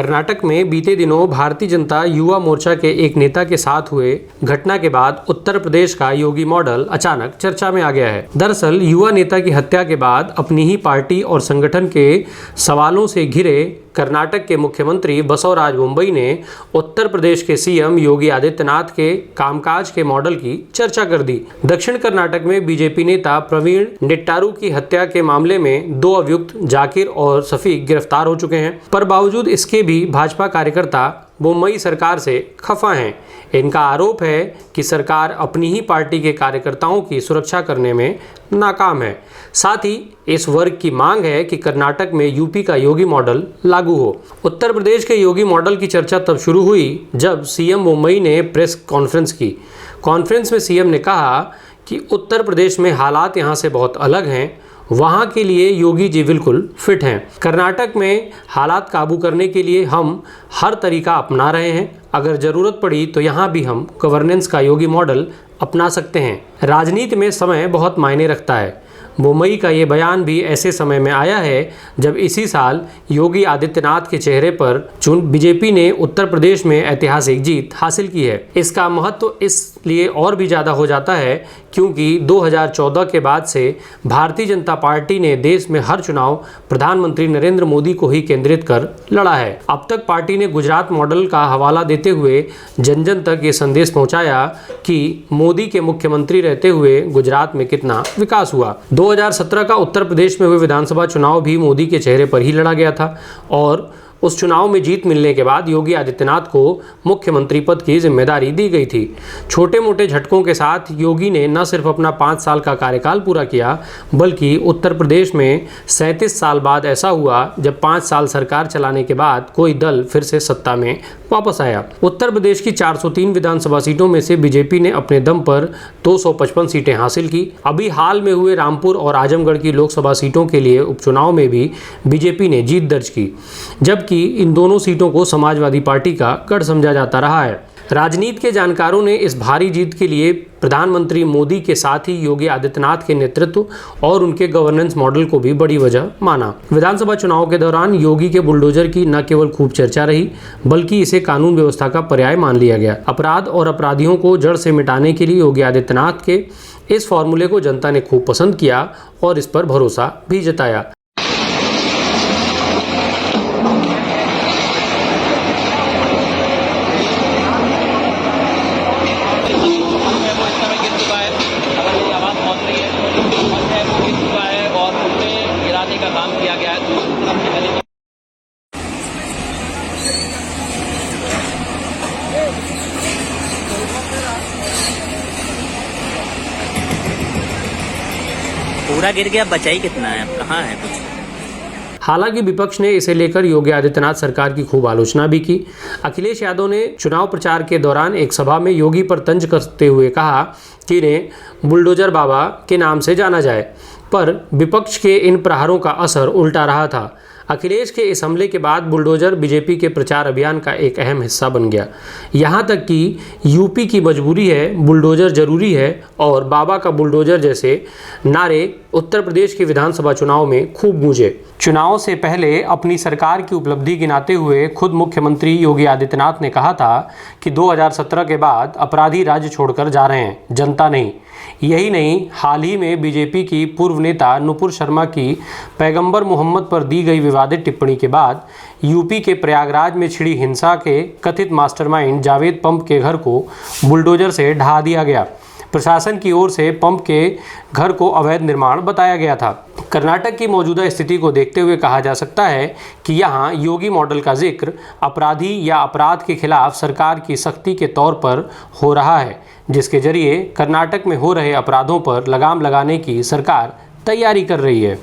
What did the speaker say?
कर्नाटक में बीते दिनों भारतीय जनता युवा मोर्चा के एक नेता के साथ हुए घटना के बाद उत्तर प्रदेश का योगी मॉडल अचानक चर्चा में आ गया है। दरअसल युवा नेता की हत्या के बाद अपनी ही पार्टी और संगठन के सवालों से घिरे कर्नाटक के मुख्यमंत्री बसवराज बोम्मई ने उत्तर प्रदेश के सीएम योगी आदित्यनाथ के कामकाज के मॉडल की चर्चा कर दी। दक्षिण कर्नाटक में बीजेपी नेता प्रवीण निट्टारू की हत्या के मामले में 2 अभियुक्त जाकिर और शफीक गिरफ्तार हो चुके हैं, पर बावजूद इसके भी भाजपा कार्यकर्ता बोम्मई सरकार से खफा हैं। इनका आरोप है कि सरकार अपनी ही पार्टी के कार्यकर्ताओं की सुरक्षा करने में नाकाम है। साथ ही इस वर्ग की मांग है कि कर्नाटक में यूपी का योगी मॉडल लागू हो। उत्तर प्रदेश के योगी मॉडल की चर्चा तब शुरू हुई जब सीएम बोम्मई ने प्रेस कॉन्फ्रेंस की। कॉन्फ्रेंस में सीएम ने कहा कि उत्तर प्रदेश में हालात यहाँ से बहुत अलग हैं, वहाँ के लिए योगी जी बिल्कुल फिट हैं। कर्नाटक में हालात काबू करने के लिए हम हर तरीका अपना रहे हैं। अगर ज़रूरत पड़ी तो यहाँ भी हम गवर्नेंस का योगी मॉडल अपना सकते हैं। राजनीति में समय बहुत मायने रखता है। बोम्मई का ये बयान भी ऐसे समय में आया है जब इसी साल योगी आदित्यनाथ के चेहरे पर बीजेपी ने उत्तर प्रदेश में ऐतिहासिक जीत हासिल की है। इसका महत्व इसलिए और भी ज़्यादा हो जाता है क्योंकि 2014 के बाद से भारतीय जनता पार्टी ने देश में हर चुनाव प्रधानमंत्री नरेंद्र मोदी को ही केंद्रित कर लड़ा है। अब तक पार्टी ने गुजरात मॉडल का हवाला देते हुए जन जन तक ये संदेश पहुंचाया कि मोदी के मुख्यमंत्री रहते हुए गुजरात में कितना विकास हुआ। 2017 का उत्तर प्रदेश में हुए विधानसभा चुनाव भी मोदी के चेहरे पर ही लड़ा गया था और उस चुनाव में जीत मिलने के बाद योगी आदित्यनाथ को मुख्यमंत्री पद की जिम्मेदारी दी गई थी। छोटे मोटे झटकों के साथ योगी ने न सिर्फ अपना 5 साल का कार्यकाल पूरा किया बल्कि उत्तर प्रदेश में 37 साल बाद ऐसा हुआ जब 5 साल सरकार चलाने के बाद कोई दल फिर से सत्ता में वापस आया। उत्तर प्रदेश की 403 विधानसभा सीटों में से बीजेपी ने अपने दम पर 255 सीटें हासिल की। अभी हाल में हुए रामपुर और आजमगढ़ की लोकसभा सीटों के लिए उपचुनाव में भी बीजेपी ने जीत दर्ज की, जबकि इन दोनों सीटों को समाजवादी पार्टी का गढ़ समझा जाता रहा है। राजनीति के जानकारों ने इस भारी जीत के लिए प्रधानमंत्री मोदी के साथ ही योगी आदित्यनाथ के नेतृत्व और उनके गवर्नेंस मॉडल को भी बड़ी वजह माना। विधानसभा चुनाव के दौरान योगी के बुलडोजर की न केवल खूब चर्चा रही बल्कि इसे कानून व्यवस्था का पर्याय मान लिया गया। अपराध और अपराधियों को जड़ से मिटाने के लिए योगी आदित्यनाथ के इस फॉर्मूले को जनता ने खूब पसंद किया और इस पर भरोसा भी जताया। का काम किया गया है। पूरा गिर गया, बचा ही कितना है, कहाँ है कुछ। हालांकि विपक्ष ने इसे लेकर योगी आदित्यनाथ सरकार की खूब आलोचना भी की। अखिलेश यादव ने चुनाव प्रचार के दौरान एक सभा में योगी पर तंज करते हुए कहा कि इन्हें बुलडोजर बाबा के नाम से जाना जाए, पर विपक्ष के इन प्रहारों का असर उल्टा रहा था। अखिलेश के इस हमले के बाद बुलडोजर बीजेपी के प्रचार अभियान का एक अहम हिस्सा बन गया। यहाँ तक कि यूपी की मजबूरी है, बुलडोजर जरूरी है और बाबा का बुलडोजर जैसे नारे उत्तर प्रदेश के विधानसभा चुनाव में खूब गूंजे। चुनाव से पहले अपनी सरकार की उपलब्धि गिनाते हुए खुद मुख्यमंत्री योगी आदित्यनाथ ने कहा था कि 2017 के बाद अपराधी राज्य छोड़कर जा रहे हैं, जनता नहीं। यही नहीं, हाल ही में बीजेपी की पूर्व नेता नुपुर शर्मा की पैगंबर मोहम्मद पर दी गई विवादित टिप्पणी के बाद यूपी के प्रयागराज में छिड़ी हिंसा के कथित मास्टरमाइंड जावेद पंप के घर को बुलडोजर से ढहा दिया गया। प्रशासन की ओर से पंप के घर को अवैध निर्माण बताया गया था। कर्नाटक की मौजूदा स्थिति को देखते हुए कहा जा सकता है कि यहाँ योगी मॉडल का जिक्र अपराधी या अपराध के खिलाफ सरकार की सख्ती के तौर पर हो रहा है, जिसके जरिए कर्नाटक में हो रहे अपराधों पर लगाम लगाने की सरकार तैयारी कर रही है।